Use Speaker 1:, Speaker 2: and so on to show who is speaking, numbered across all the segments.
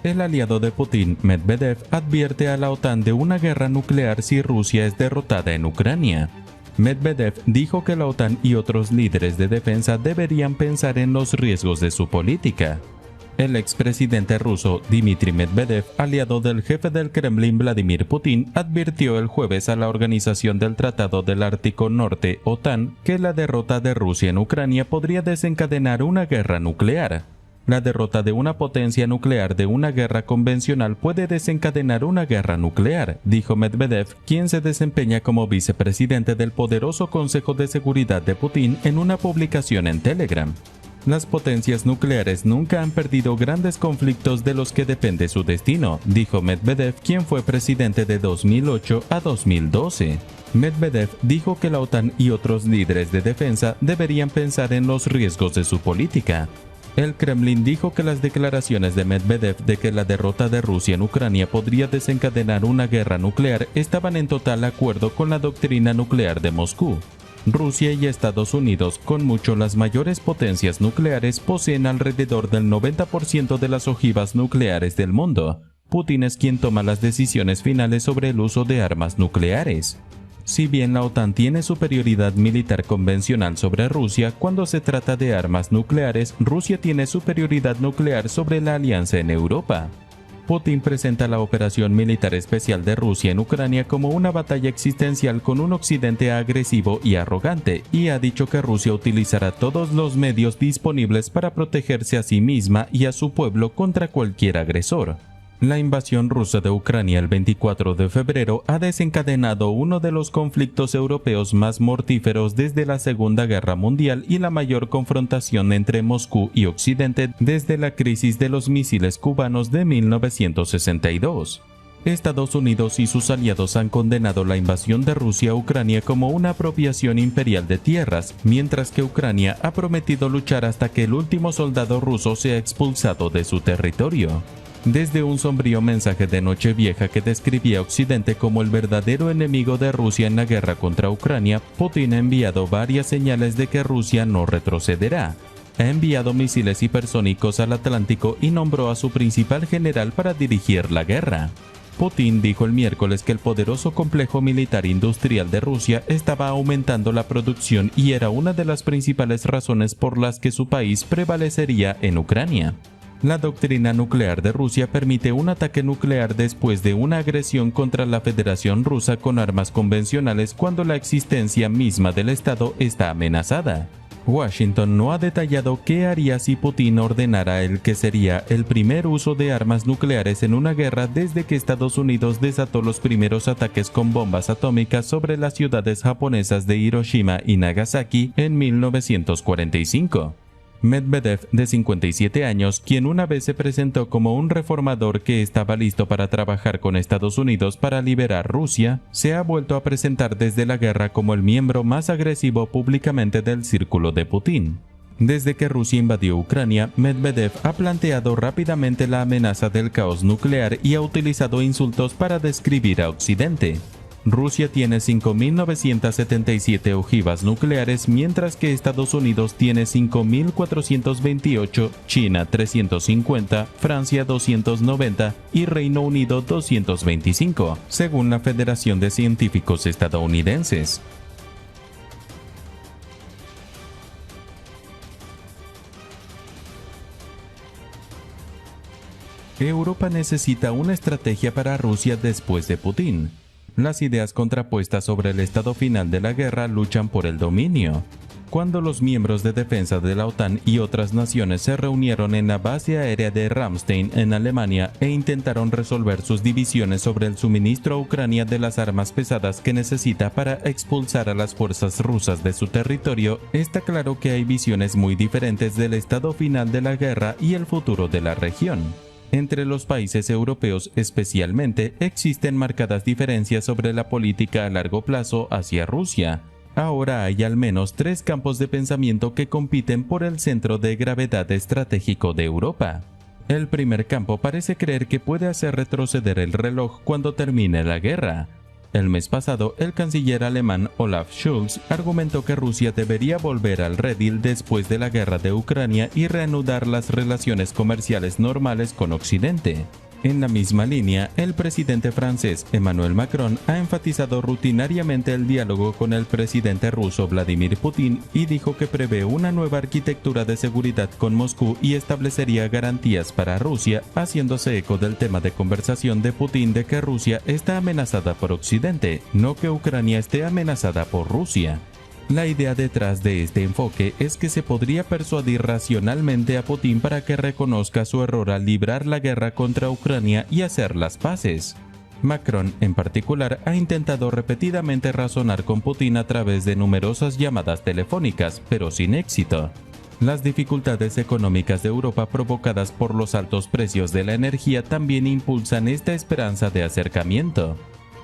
Speaker 1: El aliado de Putin, Medvedev, advierte a la OTAN de una guerra nuclear si Rusia es derrotada en Ucrania. Medvedev dijo que la OTAN y otros líderes de defensa deberían pensar en los riesgos de su política. El expresidente ruso Dmitry Medvedev, aliado del jefe del Kremlin Vladimir Putin, advirtió el jueves a la Organización del Tratado del Ártico Norte, OTAN, que la derrota de Rusia en Ucrania podría desencadenar una guerra nuclear. La derrota de una potencia nuclear de una guerra convencional puede desencadenar una guerra nuclear, dijo Medvedev, quien se desempeña como vicepresidente del poderoso Consejo de Seguridad de Putin en una publicación en Telegram. Las potencias nucleares nunca han perdido grandes conflictos de los que depende su destino, dijo Medvedev, quien fue presidente de 2008 a 2012. Medvedev dijo que la OTAN y otros líderes de defensa deberían pensar en los riesgos de su política. El Kremlin dijo que las declaraciones de Medvedev de que la derrota de Rusia en Ucrania podría desencadenar una guerra nuclear estaban en total acuerdo con la doctrina nuclear de Moscú. Rusia y Estados Unidos, con mucho las mayores potencias nucleares, poseen alrededor del 90% de las ojivas nucleares del mundo. Putin es quien toma las decisiones finales sobre el uso de armas nucleares. Si bien la OTAN tiene superioridad militar convencional sobre Rusia, cuando se trata de armas nucleares, Rusia tiene superioridad nuclear sobre la alianza en Europa. Putin presenta la operación militar especial de Rusia en Ucrania como una batalla existencial con un occidente agresivo y arrogante, y ha dicho que Rusia utilizará todos los medios disponibles para protegerse a sí misma y a su pueblo contra cualquier agresor. La invasión rusa de Ucrania el 24 de febrero ha desencadenado uno de los conflictos europeos más mortíferos desde la Segunda Guerra Mundial y la mayor confrontación entre Moscú y Occidente desde la crisis de los misiles cubanos de 1962. Estados Unidos y sus aliados han condenado la invasión de Rusia a Ucrania como una apropiación imperial de tierras, mientras que Ucrania ha prometido luchar hasta que el último soldado ruso sea expulsado de su territorio. Desde un sombrío mensaje de Nochevieja que describía a Occidente como el verdadero enemigo de Rusia en la guerra contra Ucrania, Putin ha enviado varias señales de que Rusia no retrocederá. Ha enviado misiles hipersónicos al Atlántico y nombró a su principal general para dirigir la guerra. Putin dijo el miércoles que el poderoso complejo militar industrial de Rusia estaba aumentando la producción y era una de las principales razones por las que su país prevalecería en Ucrania. La doctrina nuclear de Rusia permite un ataque nuclear después de una agresión contra la Federación Rusa con armas convencionales cuando la existencia misma del Estado está amenazada. Washington no ha detallado qué haría si Putin ordenara el que sería el primer uso de armas nucleares en una guerra desde que Estados Unidos desató los primeros ataques con bombas atómicas sobre las ciudades japonesas de Hiroshima y Nagasaki en 1945. Medvedev, de 57 años, quien una vez se presentó como un reformador que estaba listo para trabajar con Estados Unidos para liberar Rusia, se ha vuelto a presentar desde la guerra como el miembro más agresivo públicamente del círculo de Putin. Desde que Rusia invadió Ucrania, Medvedev ha planteado rápidamente la amenaza del caos nuclear y ha utilizado insultos para describir a Occidente. Rusia tiene 5.977 ojivas nucleares, mientras que Estados Unidos tiene 5.428, China 350, Francia 290 y Reino Unido 225, según la Federación de Científicos Estadounidenses. Europa necesita una estrategia para Rusia después de Putin. Las ideas contrapuestas sobre el estado final de la guerra luchan por el dominio. Cuando los miembros de defensa de la OTAN y otras naciones se reunieron en la base aérea de Ramstein en Alemania e intentaron resolver sus divisiones sobre el suministro a Ucrania de las armas pesadas que necesita para expulsar a las fuerzas rusas de su territorio, está claro que hay visiones muy diferentes del estado final de la guerra y el futuro de la región. Entre los países europeos especialmente, existen marcadas diferencias sobre la política a largo plazo hacia Rusia. Ahora hay al menos 3 campos de pensamiento que compiten por el centro de gravedad estratégico de Europa. El primer campo parece creer que puede hacer retroceder el reloj cuando termine la guerra. el mes pasado, el canciller alemán Olaf Scholz argumentó que Rusia debería volver al redil después de la guerra de Ucrania y reanudar las relaciones comerciales normales con Occidente. En la misma línea, el presidente francés Emmanuel Macron ha enfatizado rutinariamente el diálogo con el presidente ruso Vladimir Putin y dijo que prevé una nueva arquitectura de seguridad con Moscú y establecería garantías para Rusia, haciéndose eco del tema de conversación de Putin de que Rusia está amenazada por Occidente, no que Ucrania esté amenazada por Rusia. La idea detrás de este enfoque es que se podría persuadir racionalmente a Putin para que reconozca su error al librar la guerra contra Ucrania y hacer las paces. Macron, en particular, ha intentado repetidamente razonar con Putin a través de numerosas llamadas telefónicas, pero sin éxito. Las dificultades económicas de Europa provocadas por los altos precios de la energía también impulsan esta esperanza de acercamiento.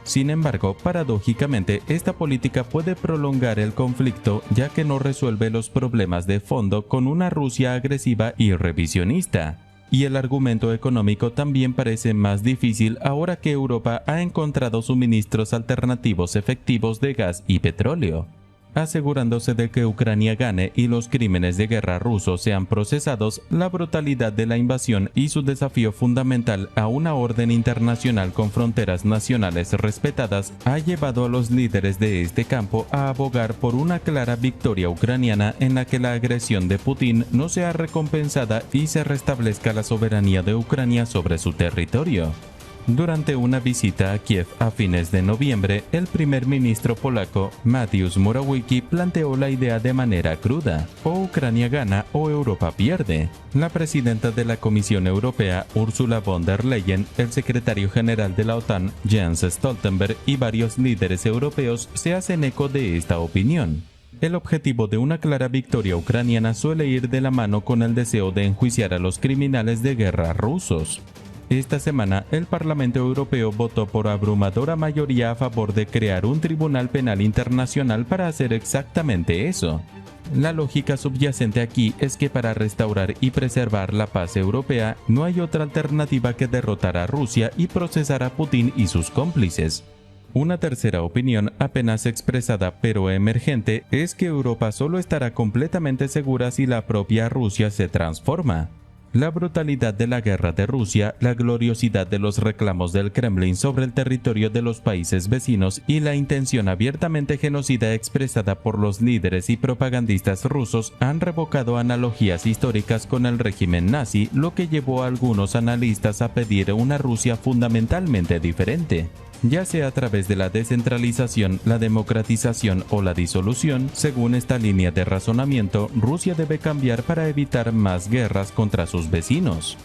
Speaker 1: Sin embargo, paradójicamente, esta política puede prolongar el conflicto ya que no resuelve los problemas de fondo con una Rusia agresiva y revisionista. Y el argumento económico también parece más difícil ahora que Europa ha encontrado suministros alternativos efectivos de gas y petróleo. Asegurándose de que Ucrania gane y los crímenes de guerra rusos sean procesados, la brutalidad de la invasión y su desafío fundamental a una orden internacional con fronteras nacionales respetadas ha llevado a los líderes de este campo a abogar por una clara victoria ucraniana en la que la agresión de Putin no sea recompensada y se restablezca la soberanía de Ucrania sobre su territorio. Durante una visita a Kiev a fines de noviembre, el primer ministro polaco Mateusz Morawiecki planteó la idea de manera cruda: o Ucrania gana o Europa pierde. La presidenta de la Comisión Europea, Ursula von der Leyen, el secretario general de la OTAN, Jens Stoltenberg, y varios líderes europeos se hacen eco de esta opinión. El objetivo de una clara victoria ucraniana suele ir de la mano con el deseo de enjuiciar a los criminales de guerra rusos. Esta semana, el Parlamento Europeo votó por abrumadora mayoría a favor de crear un tribunal penal internacional para hacer exactamente eso. La lógica subyacente aquí es que para restaurar y preservar la paz europea, no hay otra alternativa que derrotar a Rusia y procesar a Putin y sus cómplices. Una tercera opinión, apenas expresada pero emergente, es que Europa solo estará completamente segura si la propia Rusia se transforma. La brutalidad de la guerra de Rusia, la gloriosidad de los reclamos del Kremlin sobre el territorio de los países vecinos y la intención abiertamente genocida expresada por los líderes y propagandistas rusos han revocado analogías históricas con el régimen nazi, lo que llevó a algunos analistas a pedir una Rusia fundamentalmente diferente. Ya sea a través de la descentralización, la democratización o la disolución, según esta línea de razonamiento, Rusia debe cambiar para evitar más guerras contra sus vecinos.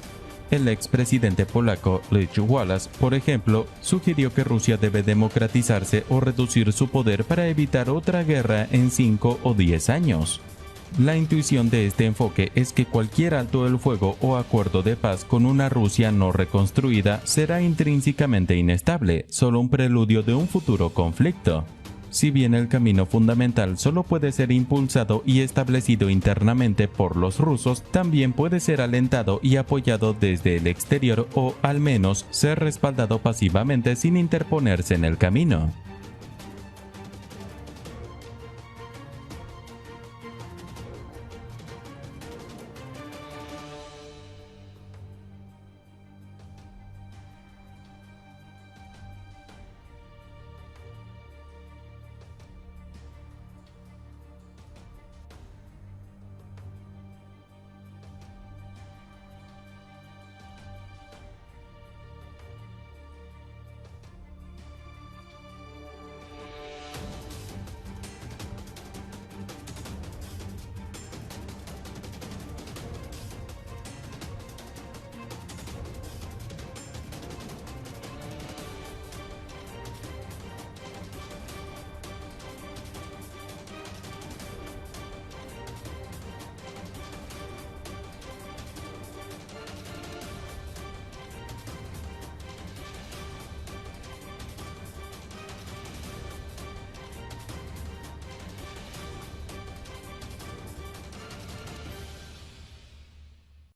Speaker 1: El expresidente polaco Lech Walesa, por ejemplo, sugirió que Rusia debe democratizarse o reducir su poder para evitar otra guerra en 5 o 10 años. La intuición de este enfoque es que cualquier alto el fuego o acuerdo de paz con una Rusia no reconstruida será intrínsecamente inestable, solo un preludio de un futuro conflicto. Si bien el camino fundamental solo puede ser impulsado y establecido internamente por los rusos, también puede ser alentado y apoyado desde el exterior o, al menos, ser respaldado pasivamente sin interponerse en el camino.